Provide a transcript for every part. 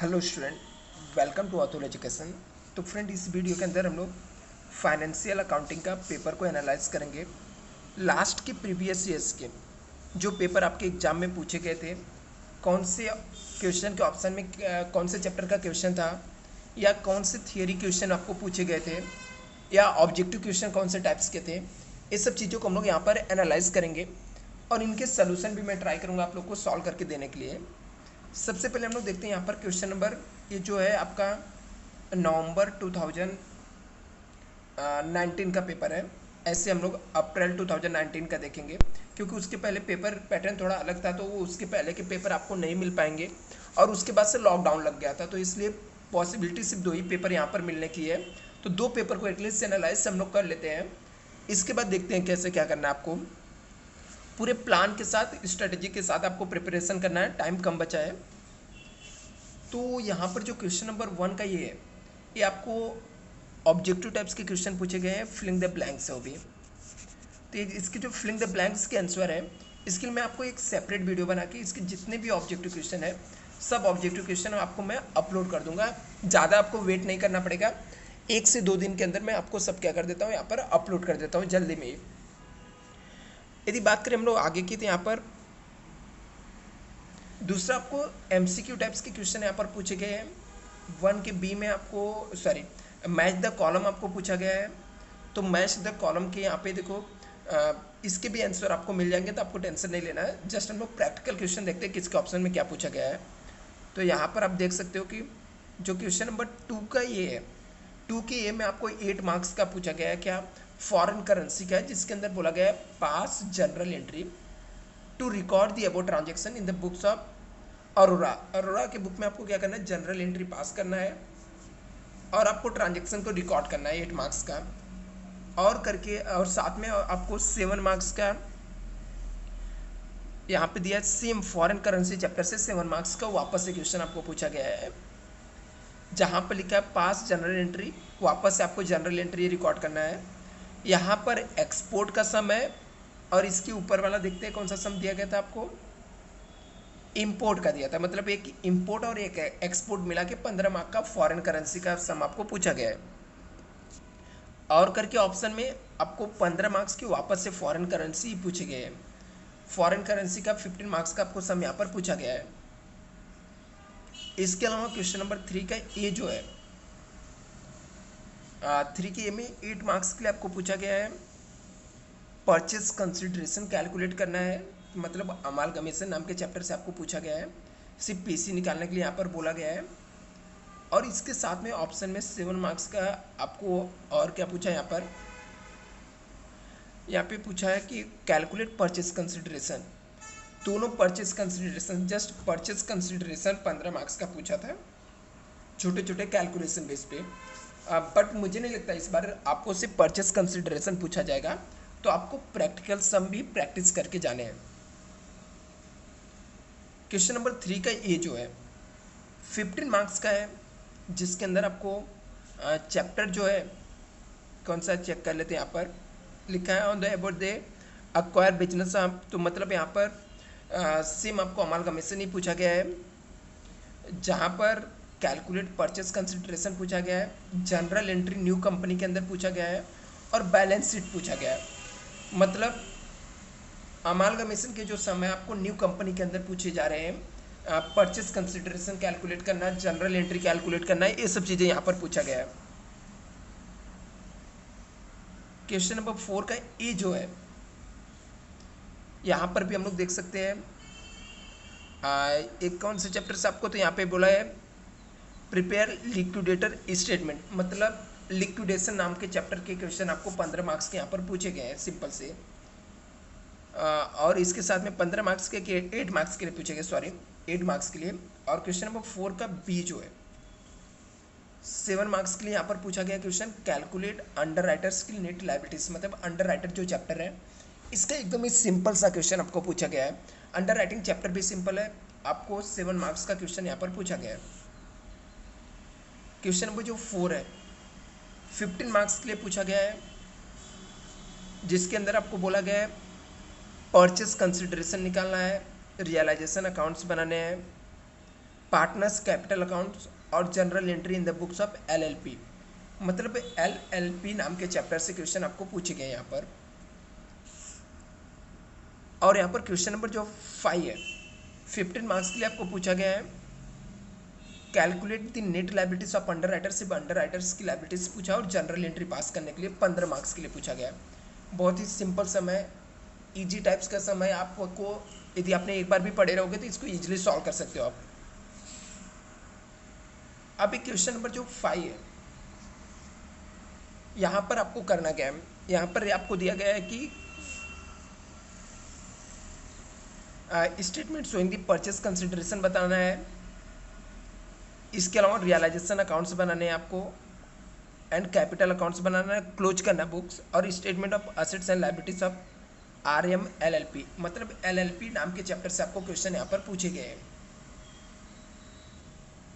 Hello student, welcome to author education. तो friend, इस video के अंदर हम लोग फाइनेंशियल अकाउंटिंग का पेपर को एनालाइज करेंगे। लास्ट के प्रीवियस ईयर्स के जो पेपर आपके एग्जाम में पूछे गए थे, कौन से क्वेश्चन के ऑप्शन में कौन से चैप्टर का क्वेश्चन था, या कौन से थियरी क्वेश्चन आपको पूछे गए थे, या ऑब्जेक्टिव क्वेश्चन कौन से टाइप्स के थे, इस सब चीज़ों को हम लोग यहाँ पर एनालाइज करेंगे और इनके सोल्यूशन भी मैं ट्राई करूँगा आप लोग को सॉल्व करके देने के लिए। सबसे पहले हम लोग देखते हैं यहाँ पर क्वेश्चन नंबर, ये जो है आपका नवंबर 2019 का पेपर है। ऐसे हम लोग अप्रैल 2019 का देखेंगे, क्योंकि उसके पहले पेपर पैटर्न थोड़ा अलग था, तो वो उसके पहले के पेपर आपको नहीं मिल पाएंगे और उसके बाद से लॉकडाउन लग गया था, तो इसलिए पॉसिबिलिटी सिर्फ दो ही पेपर यहाँ पर मिलने की है। तो दो पेपर को एटलीस्ट एनालाइज हम लोग कर लेते हैं। इसके बाद देखते हैं कैसे क्या करना है आपको। पूरे प्लान के साथ, स्ट्रेटेजी के साथ आपको प्रिपरेशन करना है, टाइम कम बचा है। तो यहाँ पर जो क्वेश्चन नंबर 1 का ये है, ये आपको ऑब्जेक्टिव टाइप्स के क्वेश्चन पूछे गए हैं, फिलिंग द ब्लैंक्स है वो भी। तो इसके जो फिलिंग द ब्लैंक्स के आंसर है, इसके लिए मैं आपको एक सेपरेट वीडियो बना के इसके जितने भी ऑब्जेक्टिव क्वेश्चन है, सब ऑब्जेक्टिव क्वेश्चन आपको मैं अपलोड कर दूंगा। ज़्यादा आपको वेट नहीं करना पड़ेगा, 1 से 2 दिन के अंदर मैं आपको सब क्या कर देता हूँ, यहाँ पर अपलोड कर देता हूँ जल्दी में ही। यदि बात करें हम लोग आगे की, तो यहाँ पर दूसरा आपको एमसीक्यू टाइप्स के क्वेश्चन यहाँ पर पूछे गए हैं। 1 के बी में आपको मैच द कॉलम आपको पूछा गया है। तो मैच द कॉलम के यहाँ पे देखो, इसके भी आंसर आपको मिल जाएंगे, तो आपको टेंशन नहीं लेना है। जस्ट हम लोग प्रैक्टिकल क्वेश्चन देखते हैं किसके ऑप्शन में क्या पूछा गया है। तो यहाँ पर आप देख सकते हो कि जो क्वेश्चन नंबर 2 का ये है, 2 के ए में आपको 8 मार्क्स का पूछा गया है, क्या फॉरेन करेंसी का है, जिसके अंदर बोला गया है pass general entry to record the about transaction in the books of Arora. Arora के बुक में आपको क्या करना है, जनरल एंट्री पास करना है और आपको ट्रांजेक्शन को रिकॉर्ड करना है 8 मार्क्स का, और करके और साथ में आपको 7 मार्क्स का यहाँ पे दिया है। सेम फॉरेन करेंसी चैप्टर से 7 मार्क्स का वापस से क्वेश्चन आपको पूछा गया है, जहाँ पर लिखा है पास जनरल एंट्री, वापस से आपको जनरल एंट्री रिकॉर्ड करना है। यहाँ पर एक्सपोर्ट का सम है, और इसके ऊपर वाला देखते हैं कौन सा सम दिया गया था आपको, इंपोर्ट का दिया था। मतलब एक इंपोर्ट और एक एक्सपोर्ट मिला के 15 मार्क का फॉरेन करेंसी का सम आपको पूछा गया है। और करके ऑप्शन में आपको 15 मार्क्स की वापस से फॉरेन करेंसी पूछे गए हैं। फॉरेन करेंसी का 15 मार्क्स का आपको सम यहाँ पर पूछा गया है। इसके अलावा क्वेश्चन नंबर 3 का ए जो है, 3 के ए में 8 मार्क्स के लिए आपको पूछा गया है, परचेज कंसिडरेशन कैलकुलेट करना है। मतलब अमालगमेशन नाम के चैप्टर से आपको पूछा गया है, सिर्फ पीसी निकालने के लिए यहाँ पर बोला गया है। और इसके साथ में ऑप्शन में 7 मार्क्स का आपको और क्या पूछा है, यहाँ पे पूछा है कि कैलकुलेट परचेज कंसिडरेशन। दोनों purchase consideration, just purchase consideration 15 marks का पूछा था, छोटे छोटे कैलकुलेशन बेस पे। बट मुझे नहीं लगता इस बार आपको सिर्फ परचेज कंसिडरेशन पूछा जाएगा, तो आपको प्रैक्टिकल सम भी प्रैक्टिस करके जाने हैं। क्वेश्चन नंबर 3 का ये जो है 15 मार्क्स का है, जिसके अंदर आपको चैप्टर जो है कौन सा चेक कर लेते हैं। यहाँ पर लिखा है on the about they acquire business. तो मतलब यहाँ पर सेम आपको अमालगमेशन ही पूछा गया है, जहाँ पर कैलकुलेट परचेज कंसिडरेशन पूछा गया है, जनरल एंट्री न्यू कंपनी के अंदर पूछा गया है, और बैलेंस शीट पूछा गया है। मतलब अमालगमेशन के जो समय आपको न्यू कंपनी के अंदर पूछे जा रहे हैं, परचेज कंसिडरेशन कैलकुलेट करना, जनरल एंट्री कैलकुलेट करना, ये सब चीज़ें यहाँ पर पूछा गया है। क्वेश्चन नंबर 4 का ए जो है, यहाँ पर भी हम लोग देख सकते हैं एक कौन से चैप्टर से आपको, तो यहाँ पे बोला है प्रिपेयर लिक्विडेटर स्टेटमेंट। मतलब लिक्विडेशन नाम के चैप्टर के क्वेश्चन आपको 15 मार्क्स के यहाँ पर पूछे गए हैं, सिंपल से। और इसके साथ में 15 मार्क्स के 8 मार्क्स के लिए पूछे गए, 8 मार्क्स के लिए। और क्वेश्चन नंबर 4 का बी जो है 7 मार्क्स के लिए यहाँ पर पूछा गया क्वेश्चन, कैलकुलेट अंडर राइटर्स की नेट लायबिलिटीज। मतलब अंडर राइटर जो चैप्टर है, इसका एकदम ही सिंपल सा क्वेश्चन आपको पूछा गया है। अंडर राइटिंग चैप्टर भी सिंपल है, आपको 7 मार्क्स का क्वेश्चन यहाँ पर पूछा गया है। क्वेश्चन नंबर जो 4 है 15 मार्क्स के लिए पूछा गया है, जिसके अंदर आपको बोला गया है परचेस कंसिडरेशन निकालना है, रियलाइजेशन अकाउंट्स बनाने हैं, पार्टनर्स कैपिटल अकाउंट्स और general entry in the books of LLP. मतलब एलएलपी नाम के चैप्टर से क्वेश्चन आपको पूछे गए यहाँ पर। और यहाँ पर क्वेश्चन नंबर जो 5 है 15 मार्क्स के लिए आपको पूछा गया है। Calculate the net liabilities of under writers, सिर्फ अंडर राइटर्स की लायबिलिटीज पूछा और जनरल एंट्री पास करने के लिए 15 मार्क्स के लिए पूछा गया। बहुत ही सिंपल समय, इजी टाइप्स का समय। आपको यदि आपने एक बार भी पढ़े रहोगे तो इसको इजीली सॉल्व कर सकते हो आप। अब एक क्वेश्चन नंबर जो 5 है, यहाँ पर आपको करना क्या है, यहाँ पर आपको दिया गया है कि statement showing the purchase consideration बताना है। इसके अलावा रियलाइजेशन अकाउंट्स बनाने हैं आपको, एंड कैपिटल अकाउंट्स बनाना है, क्लोज करना बुक्स, और statement of assets and liabilities of RM LLP. मतलब एलएलपी नाम के चैप्टर से आपको क्वेश्चन यहाँ पर पूछे गए हैं।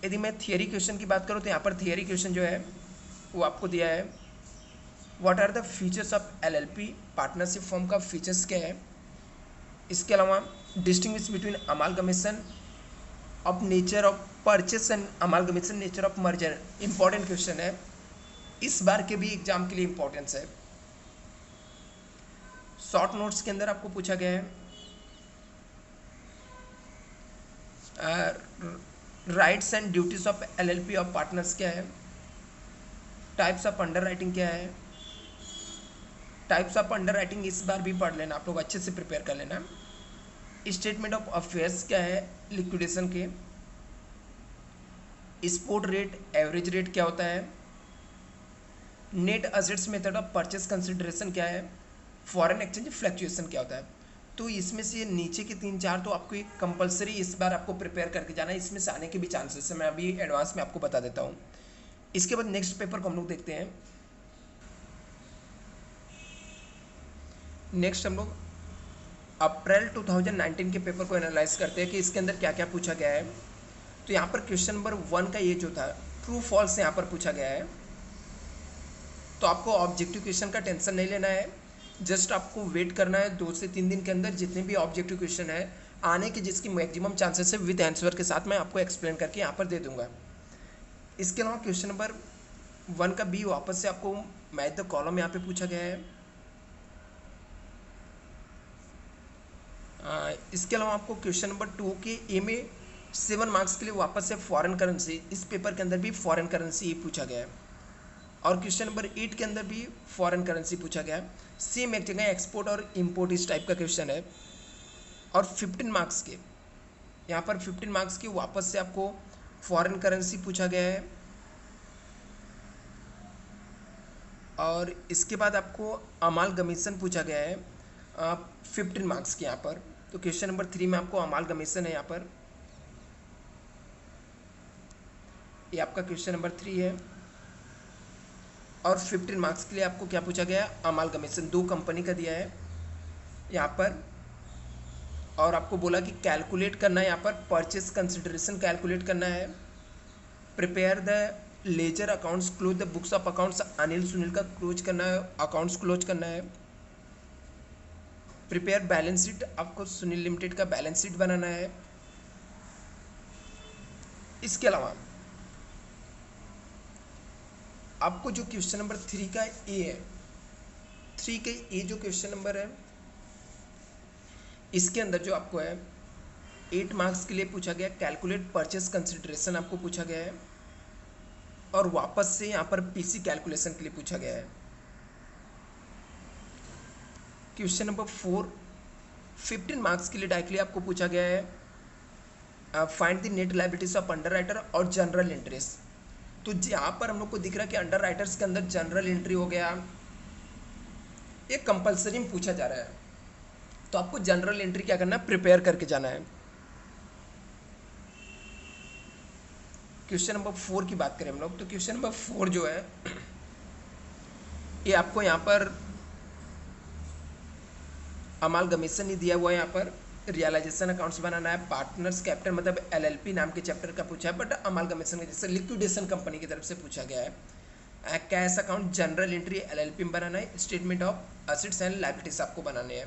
यदि मैं थियरी क्वेश्चन की बात करूँ तो यहाँ पर थियरी क्वेश्चन जो है वो आपको दिया है, what are the features of LLP, partnership form का फीचर्स क्या है। इसके अलावा distinguish between amalgamation of nature of purchase and amalgamation nature of merger. Important question है, इस बार के भी एग्जाम के लिए इंपॉर्टेंस है। शॉर्ट नोट्स के अंदर आपको पूछा गया है rights and duties of LLP of partners क्या है, टाइप्स ऑफ अंडर राइटिंग क्या है। टाइप्स ऑफ अंडर राइटिंग इस बार भी पढ़ लेना, आप लोग अच्छे से प्रिपेयर कर लेना। स्टेटमेंट ऑफ अफेयर्स क्या है लिक्विडेशन के। स्पॉट रेट, एवरेज रेट क्या होता है। Net assets method of purchase consideration क्या है। फॉरेन एक्सचेंज फ्लक्चुएशन क्या होता है। तो इसमें से नीचे के 3-4 तो आपको एक कंपलसरी इस बार आपको प्रिपेयर करके जाना है, इसमें से आने के भी चांसेस है, मैं अभी एडवांस में आपको बता देता हूँ। इसके बाद नेक्स्ट पेपर को हम लोग देखते हैं। नेक्स्ट हम लोग अप्रैल 2019 के पेपर को एनालाइज करते हैं कि इसके अंदर क्या क्या पूछा गया है। तो यहाँ पर क्वेश्चन नंबर 1 का ये जो था ट्रू फॉल्स यहाँ पर पूछा गया है। तो आपको ऑब्जेक्टिव क्वेश्चन का टेंशन नहीं लेना है, जस्ट आपको वेट करना है 2 से 3 दिन के अंदर जितने भी ऑब्जेक्टिव क्वेश्चन है आने के, जिसकी मैक्सिमम चांसेस है विद आंसर के साथ मैं आपको एक्सप्लेन करके यहाँ पर दे दूंगा। इसके अलावा क्वेश्चन नंबर 1 का बी वापस से आपको मैच द कॉलम यहाँ पे पूछा गया है। इसके अलावा आपको क्वेश्चन नंबर 2 के ए में 7 मार्क्स के लिए वापस से फॉरेन करेंसी, इस पेपर के अंदर भी फॉरेन करेंसी पूछा गया है। और क्वेश्चन नंबर 8 के अंदर भी फॉरेन करेंसी पूछा गया है। सेम एक जगह एक्सपोर्ट और इंपोर्ट इस टाइप का क्वेश्चन है। और 15 मार्क्स के, यहाँ पर 15 मार्क्स की वापस से आपको फॉरेन करेंसी पूछा गया है। और इसके बाद आपको अमालगमेशन पूछा गया है 15 मार्क्स के यहाँ पर। तो क्वेश्चन नंबर 3 में आपको अमालगमेशन है यहाँ पर, ये आपका क्वेश्चन नंबर 3 है। और 15 मार्क्स के लिए आपको क्या पूछा गया है, अमालगमेशन 2 कंपनी का दिया है यहाँ पर। और आपको बोला कि कैलकुलेट करना है यहाँ पर, परचेस कंसिडरेशन कैलकुलेट करना है। Prepare the ledger accounts, close the books of accounts, Anil Sunil का क्लोज करना है, अकाउंट्स क्लोज करना है। प्रिपेयर बैलेंस शीट, आपको सुनील लिमिटेड का बैलेंस शीट बनाना है। इसके अलावा आपको जो क्वेश्चन नंबर 3 का ए है, 3 के ए जो क्वेश्चन नंबर है, इसके अंदर जो आपको है 8 मार्क्स के लिए पूछा गया कैलकुलेट परचेस कंसिडरेशन आपको पूछा गया है। और वापस से यहाँ पर पीसी कैलकुलेशन के लिए पूछा गया है। क्वेश्चन नंबर 4 15 मार्क्स के लिए डायरेक्टली आपको पूछा गया है find the net liabilities of under writer और जनरल इंटरेस्ट। तो यहाँ पर हम लोग को दिख रहा है कि अंडर राइटर्स के अंदर जनरल एंट्री हो गया, ये कंपलसरी में पूछा जा रहा है। तो आपको जनरल एंट्री क्या करना है, प्रिपेयर करके जाना है। क्वेश्चन नंबर 4 की बात करें हम लोग, तो क्वेश्चन नंबर 4 जो है ये आपको यहाँ पर अमालगमेशन ही दिया हुआ है। यहाँ पर रियलाइजेशन अकाउंट्स बनाना है, पार्टनर्स कैपिटल मतलब एलएलपी नाम के चैप्टर का पूछा है, बट अमालगमेशन के जैसे लिक्विडेशन कंपनी की तरफ से पूछा गया है। Cash account general entry LLP में बनाना है। Statement of assets and liabilities आपको बनाने हैं।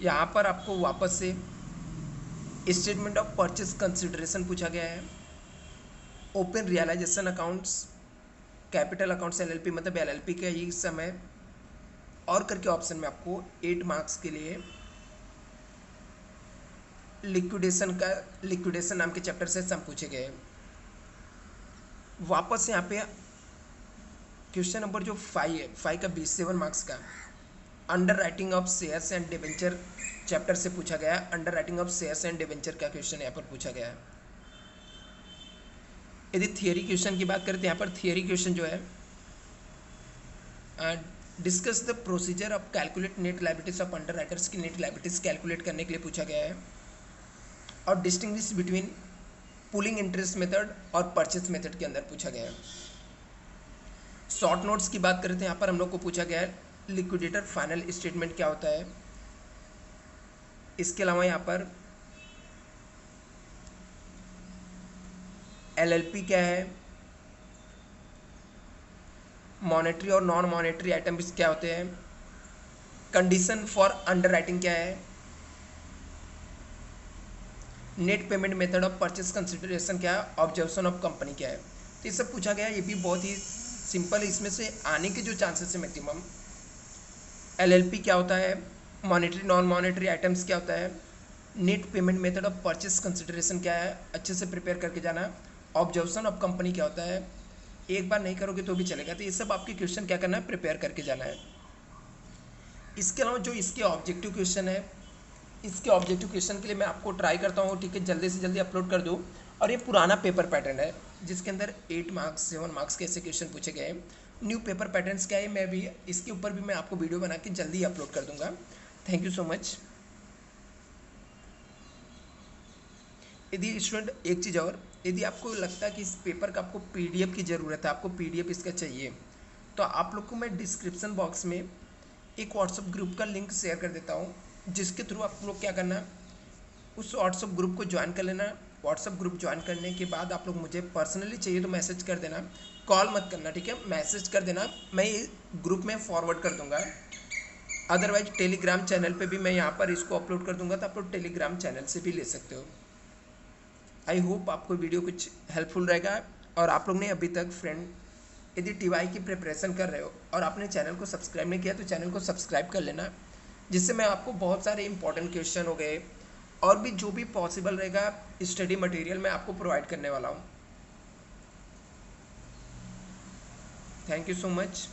यहाँ पर आपको वापस से स्टेटमेंट ऑफ परचेज कंसिडरेशन पूछा गया है, open realisation accounts, capital accounts LLP मतलब एलएलपी का ही समय, और करके ऑप्शन में आपको 8 मार्क्स के लिए लिक्विडेशन नाम के चैप्टर से सम पूछे गए हैं। वापस यहाँ पे क्वेश्चन नंबर जो 5 है, 5 का 27 मार्क्स का under writing of shares and debenture chapter से पूछा गया है। Under writing of shares and debenture का क्वेश्चन यहाँ पर पूछा गया है। यदि थियरी क्वेश्चन की बात करें तो यहाँ पर थियरी क्वेश्चन जो है, discuss the procedure of calculate net liabilities of under writers की नेट लायबिलिटीज कैलकुलेट करने के लिए पूछा गया है, और distinguish between pulling interest method और परचेज मेथड के अंदर पूछा गया है। शॉर्ट नोट्स की बात करें तो यहाँ पर हम लोग को पूछा गया है लिक्विडेटर फाइनल स्टेटमेंट क्या होता है। इसके अलावा यहाँ पर एलएलपी क्या है, मॉनेटरी और नॉन मॉनेटरी आइटम्स क्या होते हैं, कंडीशन फॉर अंडर राइटिंग क्या है, net payment method of purchase consideration क्या है, ऑब्जर्वेशन ऑफ कंपनी क्या है। तो ये सब पूछा गया है। ये भी बहुत ही सिंपल है, इसमें से आने के जो चांसेस है मैक्सिमम। एलएलपी क्या होता है, मॉनेटरी नॉन मॉनेटरी आइटम्स क्या होता है, net payment method of purchase consideration क्या है, अच्छे से प्रिपेयर करके जाना। ऑब्जर्वेशन ऑफ कंपनी क्या होता है, एक बार नहीं करोगे तो भी चलेगा। तो ये सब आपके क्वेश्चन क्या करना है, प्रिपेयर करके जाना है। इसके अलावा जो इसके ऑब्जेक्टिव क्वेश्चन है, इसके ऑब्जेक्टिव क्वेश्चन के लिए मैं आपको ट्राई करता हूँ, ठीक है, जल्दी से जल्दी अपलोड कर दूँ। और ये पुराना पेपर पैटर्न है जिसके अंदर 8 मार्क्स 7 मार्क्स के ऐसे क्वेश्चन पूछे गए हैं। न्यू पेपर पैटर्न्स क्या है, मैं भी इसके ऊपर भी मैं आपको वीडियो बना के जल्दी अपलोड कर दूंगा। Thank you so much. यदि स्टूडेंट एक चीज़ और, यदि आपको लगता है कि इस पेपर का आपको पीडीएफ की ज़रूरत है, आपको पीडीएफ इसका चाहिए, तो आप लोग को मैं डिस्क्रिप्शन बॉक्स में एक व्हाट्सएप ग्रुप का लिंक शेयर कर देता हूँ, जिसके थ्रू आप लोग क्या करना, उस व्हाट्सएप ग्रुप को ज्वाइन कर लेना। व्हाट्सएप ग्रुप ज्वाइन करने के बाद आप लोग मुझे पर्सनली चाहिए तो मैसेज कर देना, कॉल मत करना, ठीक है, मैसेज कर देना, मैं ये ग्रुप में फॉरवर्ड कर दूंगा। अदरवाइज टेलीग्राम चैनल पे भी मैं यहाँ पर इसको अपलोड कर दूंगा, तो आप लोग टेलीग्राम चैनल से भी ले सकते हो। आई होप आपको वीडियो कुछ हेल्पफुल रहेगा। और आप लोग ने अभी तक फ्रेंड यदि टीवाई की प्रिपरेशन कर रहे हो और आपने चैनल को सब्सक्राइब नहीं किया तो चैनल को सब्सक्राइब कर लेना, जिससे मैं आपको बहुत सारे इंपॉर्टेंट क्वेश्चन हो गए और भी जो भी पॉसिबल रहेगा स्टडी मटेरियल मैं आपको प्रोवाइड करने वाला हूँ। Thank you so much.